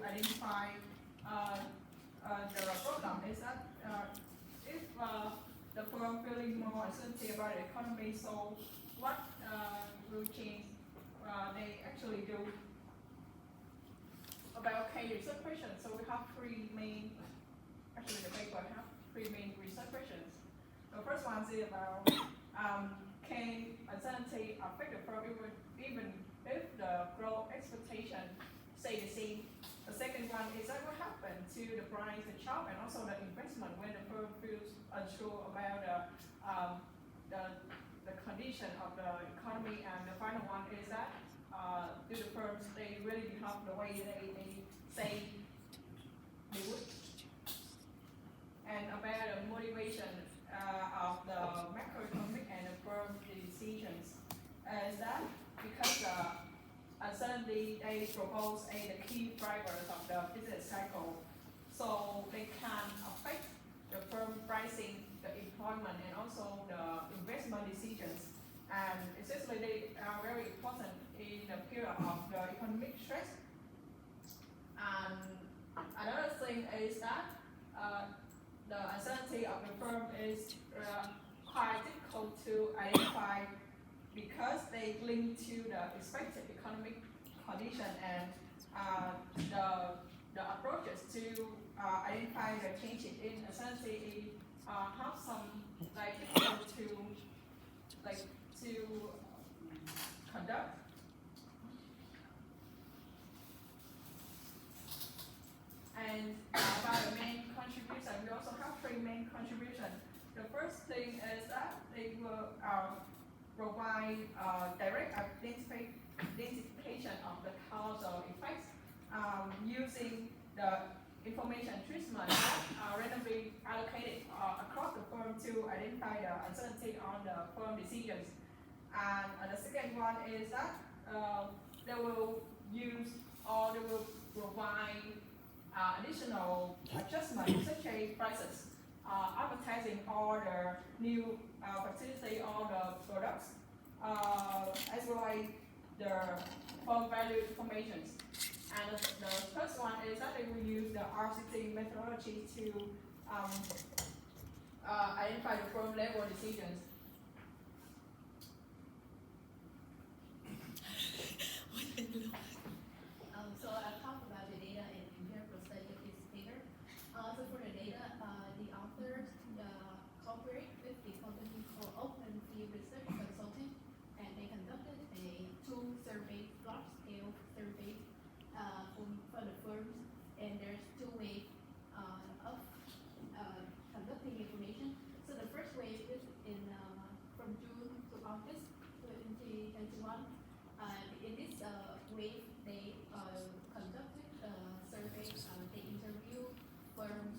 identify the problem is that if the firm feeling more uncertainty about the economy, so what will change they actually do about K research questions. So we have three main, actually the paper have three main research questions. The first one is about can uncertainty affect the firm even if the growth expectation stay the same. The second one is that what happened to the price, the job, and also the investment when the firm feels unsure about the condition of the economy. And the final one is that do the firms they really behave the way they say they would. And about the motivation of the macroeconomic and the firm decisions is that because uncertainty they propose the key drivers of the business cycle, so they can affect the firm pricing, the employment, and also the investment decisions. And especially they are very important in the period of the economic stress. And another thing is that the uncertainty of the firm is quite difficult to identify because they link to the expected economic condition, and the approaches to identify the changes in uncertainty have some difficult to conduct. And about the main contribution, we also have three main contributions. The first thing is that they will provide direct identification of the cause or effects using the information treatment that are randomly allocated across the firm to identify the uncertainty on the firm decisions. And the second one is that they will use or they will provide additional adjustments such as prices, advertising or the new facility or the products, as well as the firm value information. And the first one is that they will use the RCT methodology to identify the firm level decisions. So I'll talk about the data and empirical study of this paper. So for the data, the authors cooperate with the company called Open Field Research Consulting, and they conducted two survey, large scale surveys for the firms. And there's two ways of conducting information. So the first way is from June to August 2021. In this way, they conducted surveys. They interviewed firms,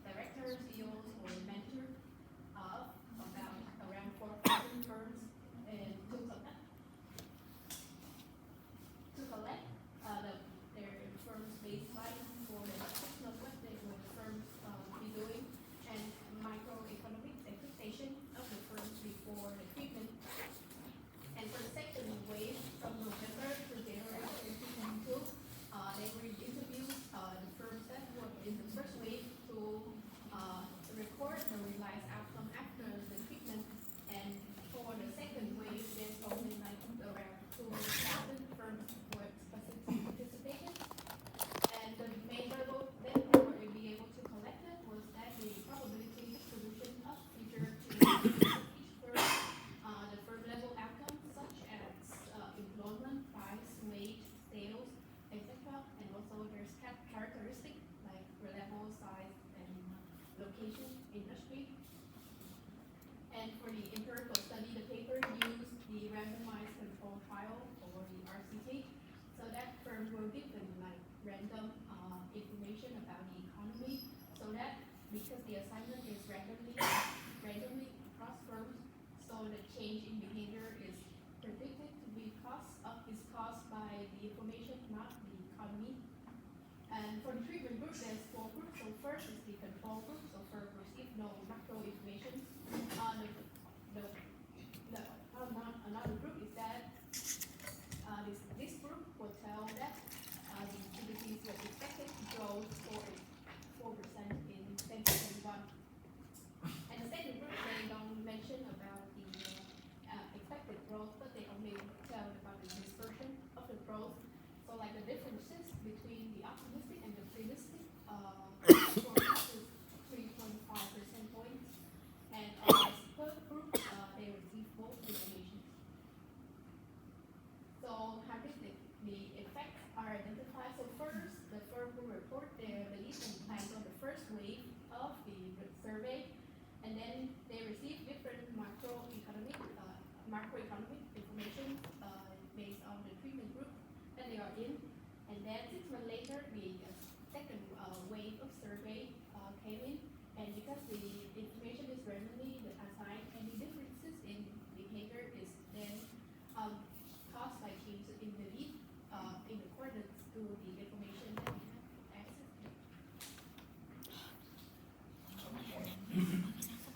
directors, CEOs, or managers of about around 4,000 firms, and to collect their firm's baseline for the description of what the firms be doing, and microeconomic expectation of the firms before the treatment. And for the second wave, from November to January 2022, they will interview the firms that were in the first wave to record the realized outcome after the treatment. And for the second wave, there's only around 2,000 firms were participated. And the main variable that they were be able to collect it was that the probability distribution of future changes of each firm, the firm level outcomes such as employment, price, wage, sales, etc. And also there's characteristics like level, size, and location, industry. And for the empirical study, the paper used the randomized control trial, or the RCT. So that firm will give them random information about the economy, so that because the assignment is randomly across firms, so the change in behavior is predicted to be caused by the information, not the economy. And for the treatment group, there's 4 groups. So first is the control group. So first receive no macro information. Another group is that this group will tell that the activities were expected because the information is randomly assigned, any differences in behavior is then caused by changes in the lead in accordance to the information that we have access to.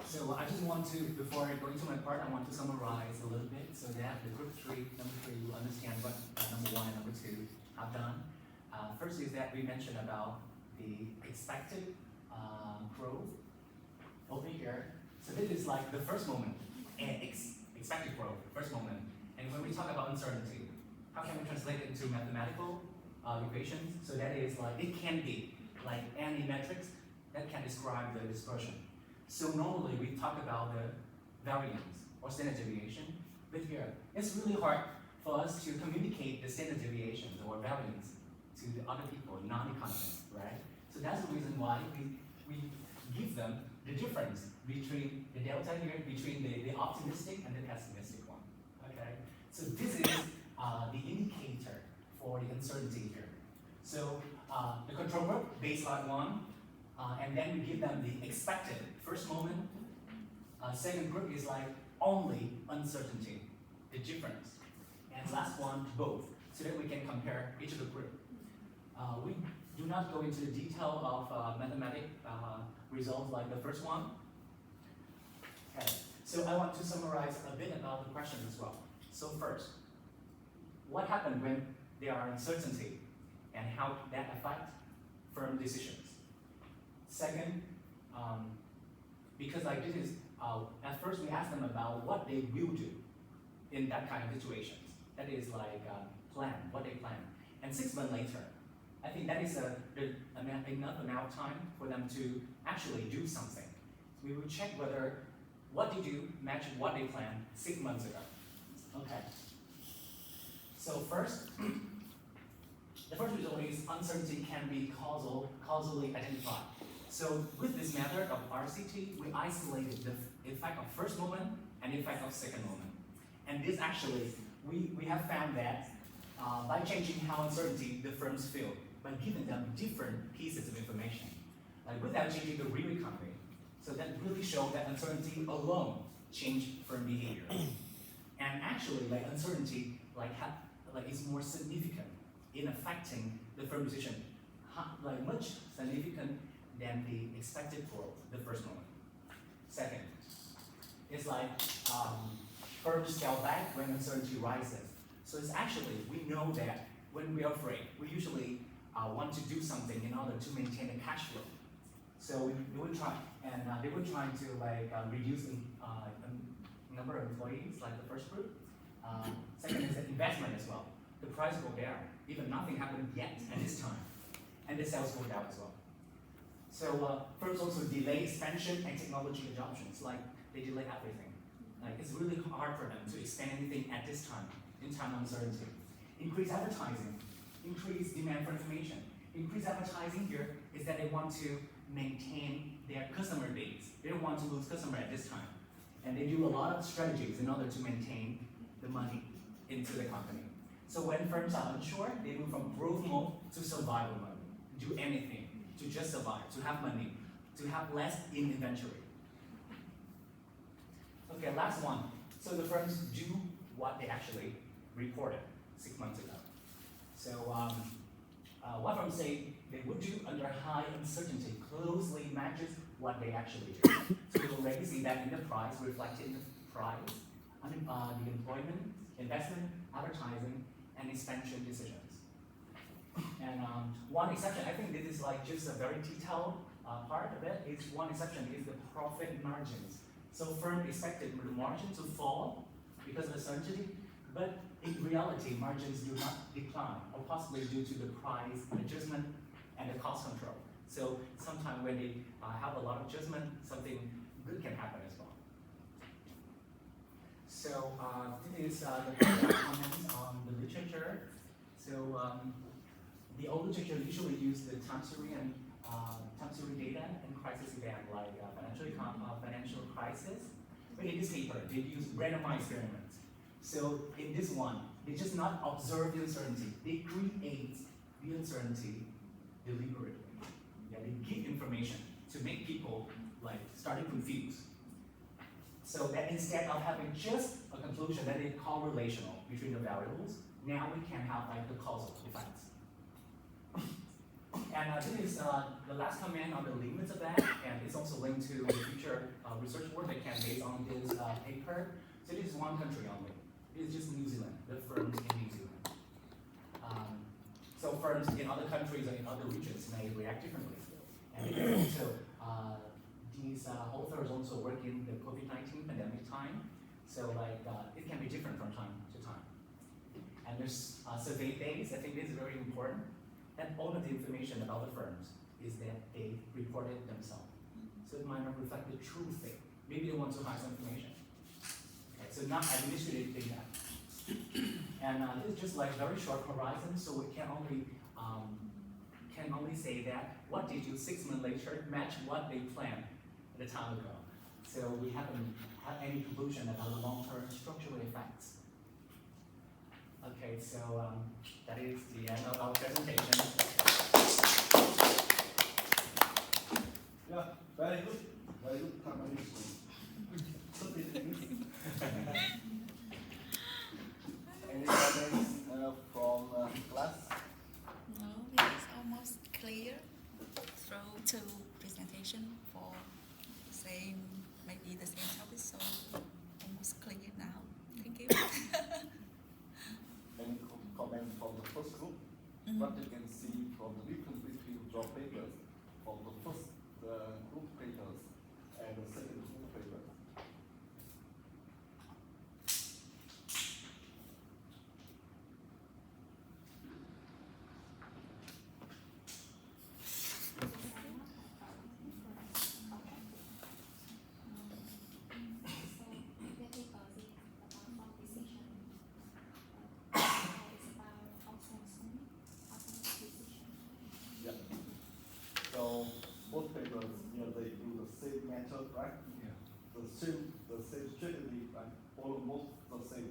So I just want to, before I go into my part, I want to summarize a little bit so that the group number three, will understand what number one and number two have done. First is that we mentioned about the expected growth over here. So this is like the first moment, and expected growth, first moment. And when we talk about uncertainty, how can we translate it into mathematical equations? So that is like, it can be like any metrics that can describe the dispersion. So normally we talk about the variance or standard deviation, but here it's really hard for us to communicate the standard deviations or variance to the other people, non-economists, right? So that's the reason why we give them the difference between the delta here, between the optimistic and the pessimistic one, okay? So this is the indicator for the uncertainty here. So the control group, baseline one, and then we give them the expected first moment. Second group is like only uncertainty, the difference. And last one, both, so that we can compare each of the group. We do not go into the detail of mathematic results like the first one. Okay, so I want to summarize a bit about the questions as well. So first, what happened when there are uncertainty and how that affects firm decisions? Second, because like this is, at first we asked them about what they will do in that kind of situations. That is like plan, what they plan. And 6 months later, I think that is enough amount of time for them to actually do something. We will check whether what they do match what they planned 6 months ago. Okay. So first, the first result is uncertainty can be causally identified. So with this method of RCT, we isolated the effect of first moment and the effect of second moment. And this actually, we have found that by changing how uncertainty the firms feel, by giving them different pieces of information, like without changing the real economy. So that really showed that uncertainty alone changed firm behavior. And actually, like uncertainty, like is more significant in affecting the firm decision, like much significant than the expected growth the first moment. Second, it's like firms scale back when uncertainty rises. So it's actually, we know that when we are afraid, we usually want to do something in order to maintain the cash flow. So they would try, and they were trying to like reduce the number of employees, like the first group. Second is the investment as well. The price go down, even nothing happened yet at this time, and the sales go down as well. So firms also delay expansion and technology adoptions, like they delay everything. Like it's really hard for them to expand anything at this time, in time of uncertainty. Increase advertising, increase demand for information. Increase advertising here is that they want to maintain their customer base. They don't want to lose customer at this time. And they do a lot of strategies in order to maintain the money into the company. So when firms are unsure, they move from growth mode to survival mode. Do anything to just survive, to have money, to have less in inventory. Okay, last one. So the firms do what they actually reported 6 months ago. So what firms say they would do under high uncertainty closely matches what they actually do. So you already see that in the price, reflected in the price, the employment, investment, advertising, and expansion decisions. And one exception, I think this is like just a very detailed part of it, is one exception is the profit margins. So firm expected the margin to fall because of uncertainty, but in reality, margins do not decline, or possibly due to the price adjustment and the cost control. So sometimes when they have a lot of adjustment, something good can happen as well. So this is the comments on the literature. So the old literature usually use the time series and time series data and crisis event like financial crisis. But in this paper, they use randomized experiments. So in this one, they just not observe the uncertainty. They create the uncertainty deliberately. Yeah, they give information to make people like started confused. So that instead of having just a conclusion that is correlational between the variables, now we can have like the causal effects. And this is the last comment on the limits of that, and it's also linked to the future research work that came based on this paper. So this is one country only. It's just New Zealand, the firms in New Zealand. So firms in other countries or in other regions may react differently. And they also, these authors also work in the COVID-19 pandemic time. So like, it can be different from time to time. And there's survey days, I think this is very important. And all of the information about the firms is that they reported themselves. So it might not reflect the true thing. Maybe they want to hide some information. Okay, so not administrative data. And this is just like very short horizon, so we can only say that what they do 6 months later match what they planned at a time ago. So we haven't had any conclusion about the long-term structural effects. Okay, so that is the end of our presentation. Yeah, very good. Very good combination. Any comments from class? No, it is almost clear through two presentation for maybe the same topic, so almost clear now. Thank you. Any comments from the first group? What you can see from the difference between job papers from the first group papers and the second group papers. Yeah. So both papers, they do the same method, right? Yeah. The same strategy, right? Follow most the same.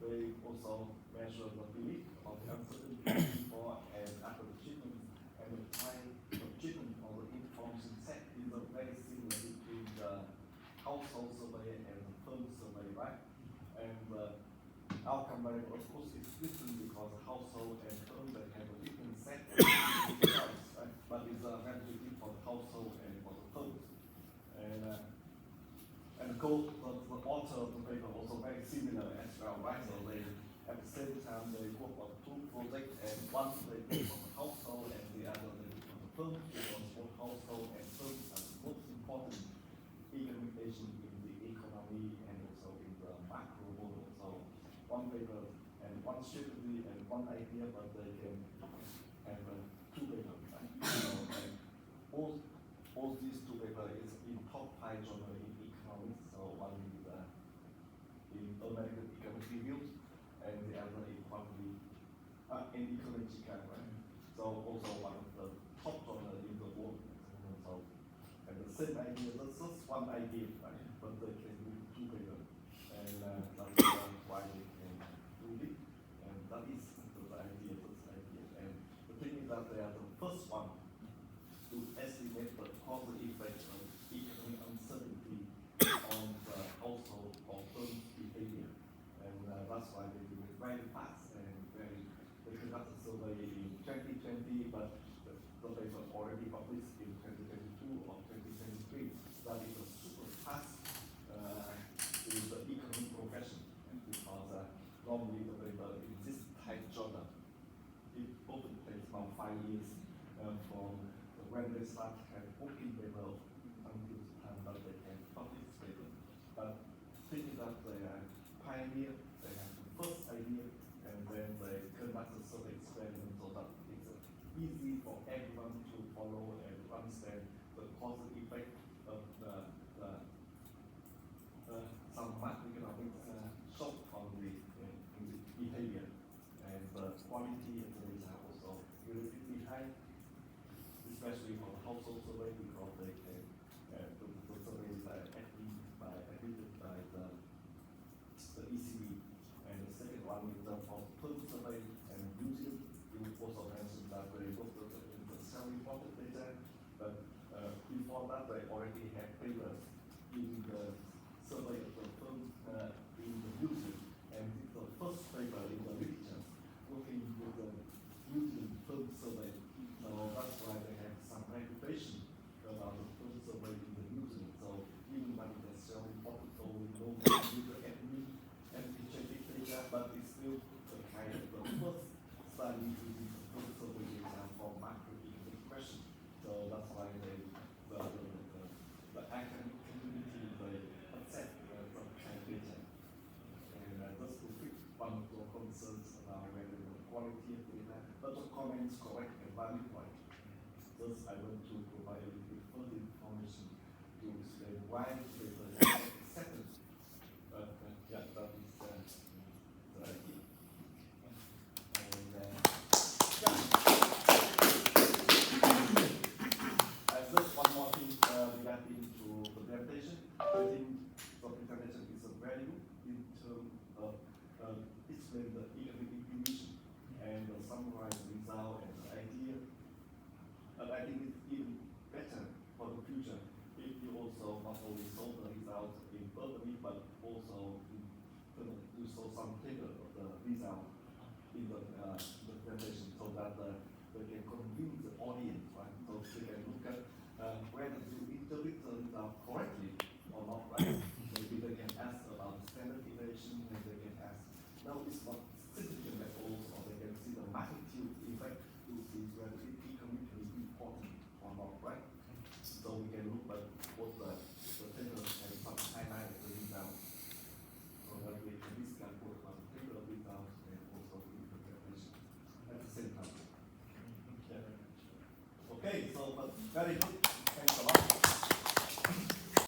They also measure the belief of the uncertainty before and after the treatment, and the time of treatment of the information set is very similar between the household survey and the firm survey, right? And the outcome variable, of course, is different because household and firm they have a different set of results, right? But it's relatively for the household and for the firms. And the author of the paper also very similar as well, right? So they at the same time they work on two projects, and one they work on the household and the other they work on the firm, because both household and firms are the most important economic agent in the economy and also in the macro model. So one paper and one strategy and one idea, but they can have two papers, right? And both these two papers is in top 5 journal in economics. So one is in American Economic Review, and the other in Quarterly in Ecologica, right? So also one of the top journal in the world. So and the same idea, that's just one idea, right? But they can do two papers, and that's why they can do it. And that is the idea, And the thing is that they are the first one to estimate the causal effect of economic uncertainty on the household or firm behavior. And that's why they do it very fast and they conduct a survey in 2020, but the paper already published in 2022 or 2023. That is a super fast in the economic profession, because normally the paper in this type journal, it often takes about 5 years from when they start have working paper until the time that they can publish paper. But thinking that they are pioneer, they have the first idea, and then they conduct a survey experiment so that it's easy for everyone to follow and understand the causal effect of some macroeconomic shock on the behavior, and the quality of the result also relatively high, especially for the household survey, because they can the survey is admitted by the ECB, and the second one is the for firm survey. And usually you also mentioned that they looked at the self-reported data, but before that they they already have papers in the survey of the firm in the museum, and it's the first paper in the literature looking with the museum firm survey. So that's why they have some reputation about the firm survey in the museum. So even when it's so important, so we know user admin and feature data, but it's still the kind of the first study using the firm survey data for macroeconomic question. So that's why the academic community they accept some kind of data. And just to fix one of your concerns about whether the quality of data, but the comments correct and valid point. Thus, I want to provide a little bit further information to explain why the data is accepted. But yeah, that is the idea. And yeah. Just one more thing regarding to the presentation. I think the presentation is a value in terms of explain the economic division and summarize the result and the idea. But I think it's even better for the future if you also not only solve the result in verbally, but also you saw some table of the result in the presentation, so that they can convince the audience, right? So they can look at whether you interpret the result correctly or not, right? Maybe they can ask about standard deviation, and they can ask, no, it's not significant at all, or they can see the magnitude effect to see whether it economically important or not, right? So we can look at what the table and some highlight the result. So that we can discuss both about the table of results and also the interpretation at the same time. Yeah. Okay, so but very good.